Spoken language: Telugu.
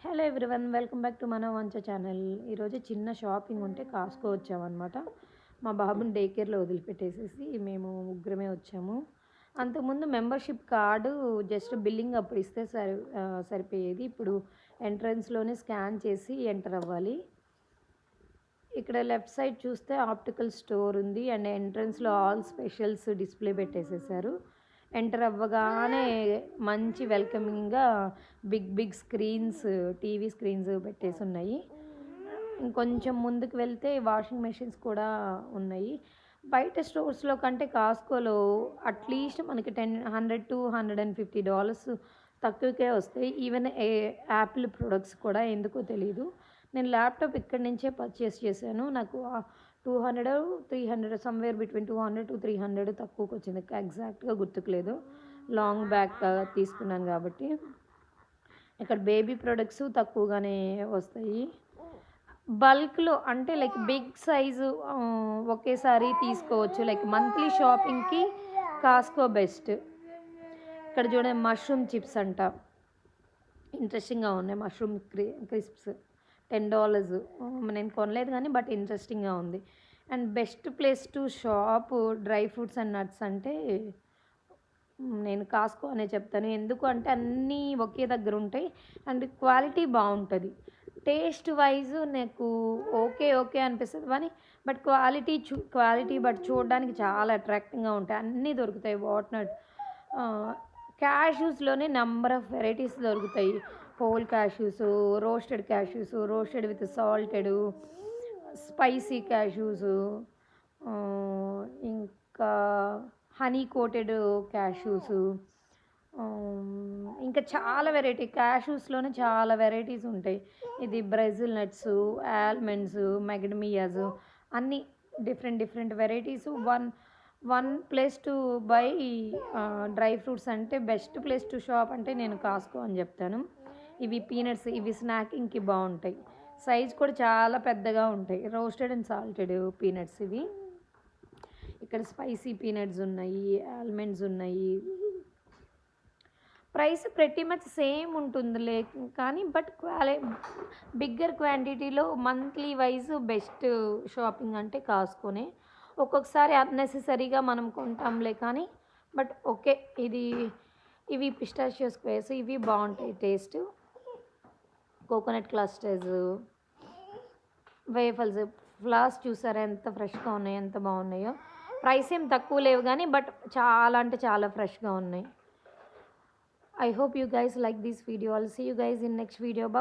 Hello everyone, welcome back to మన వంచ ఛానల్. ఈరోజు చిన్న షాపింగ్ ఉంటే కాస్కో వచ్చామన్నమాట. మా బాబుని డే కేర్లో వదిలిపెట్టేసేసి మేము ముగ్గురమే వచ్చాము. అంతకుముందు మెంబర్షిప్ కార్డు జస్ట్ బిల్లింగ్ అప్పుడు ఇస్తే సరిపోయేది. ఇప్పుడు ఎంట్రన్స్లోనే స్కాన్ చేసి ఎంటర్ అవ్వాలి. ఇక్కడ లెఫ్ట్ సైడ్ చూస్తే ఆప్టికల్ స్టోర్ ఉంది అండ్ ఎంట్రన్స్లో ఆల్ స్పెషల్స్ డిస్ప్లే పెట్టేసేసారు. ఎంటర్ అవ్వగానే మంచి వెల్కమింగ్గా బిగ్ స్క్రీన్స్, టీవీ స్క్రీన్స్ పెట్టేసి ఉన్నాయి. ఇంకొంచెం ముందుకు వెళ్తే వాషింగ్ మెషిన్స్ కూడా ఉన్నాయి. బయట స్టోర్స్లో కంటే కాస్కోలో అట్లీస్ట్ మనకి $100 to $150 తక్కువకే వస్తాయి. ఈవెన్ యాపిల్ ప్రొడక్ట్స్ కూడా ఎందుకో తెలీదు. నేను ల్యాప్టాప్ ఇక్కడి నుంచే పర్చేస్ చేశాను. నాకు 200 300 సమ్వేర్ బిట్వీన్ 200 to 300 తక్కువకి వచ్చింది. ఎగ్జాక్ట్గా గుర్తుకులేదు, లాంగ్ బ్యాక్ తీసుకున్నాను కాబట్టి. ఇక్కడ బేబీ ప్రొడక్ట్స్ తక్కువగానే వస్తాయి. బల్క్లో అంటే లైక్ బిగ్ సైజు ఒకేసారి తీసుకోవచ్చు. లైక్ మంత్లీ షాపింగ్కి కాస్కో బెస్ట్. ఇక్కడ చూడండి, మష్రూమ్ చిప్స్ అంట, ఇంట్రెస్టింగ్గా ఉన్నాయి. Mushroom crisps $10. నేను కొనలేదు కానీ బట్ ఇంట్రెస్టింగ్గా ఉంది. And best place to shop dry fruits and nuts అంటే నేను కాస్కో అనే చెప్తాను. ఎందుకు అంటే అన్నీ ఒకే దగ్గర ఉంటాయి అండ్ క్వాలిటీ బాగుంటుంది. టేస్ట్ వైజ్ నాకు ఓకే అనిపిస్తుంది కానీ బట్ క్వాలిటీ బట్ చూడడానికి చాలా అట్రాక్టింగ్గా ఉంటాయి. అన్నీ దొరుకుతాయి. వాట్నట్ క్యాష్యూస్లోనే నెంబర్ ఆఫ్ వెరైటీస్ దొరుకుతాయి. Whole cashews, roasted with salted, spicy cashews, ఇంకా హనీ కోటెడ్ క్యాష్యూస్, ఇంకా చాలా క్యాష్యూస్లోనే చాలా వెరైటీస్ ఉంటాయి. ఇది బ్రెజిల్ నట్స్, ఆల్మండ్స్, మెగడమియాస్, అన్నీ different varieties. One place to buy dry fruits అంటే బెస్ట్ ప్లేస్ టు షాప్ అంటే నేను కాస్కో అని చెప్తాను. ఇవి పీనట్స్, ఇవి స్నాకింగ్కి బాగుంటాయి. సైజ్ కూడా చాలా పెద్దగా ఉంటాయి. రోస్టెడ్ అండ్ సాల్టెడ్ పీనట్స్ ఇవి. ఇక్కడ స్పైసీ పీనట్స్ ఉన్నాయి, ఆల్మండ్స్ ఉన్నాయి. ప్రైస్ ప్రతి మచ్ సేమ్ ఉంటుంది కానీ బట్ బిగ్గర్ క్వాంటిటీలో మంత్లీ వైజ్ బెస్ట్ షాపింగ్ అంటే కాస్కోనే. ఒక్కొక్కసారి అన్నెసెసరీగా మనం కొంటాంలే కానీ బట్ ఓకే. ఇవి పిస్టాషియో స్క్వేర్స్, ఇవి బాగుంటాయి taste. Coconut clusters, waffles, floss చూసారా ఎంత ఫ్రెష్గా ఉన్నాయో, ఎంత బాగున్నాయో. ప్రైస్ ఏం తక్కువ లేవు కానీ బట్ చాలా అంటే చాలా ఫ్రెష్గా ఉన్నాయి. I hope you guys like this video. I'll see you guys in next video. Bye.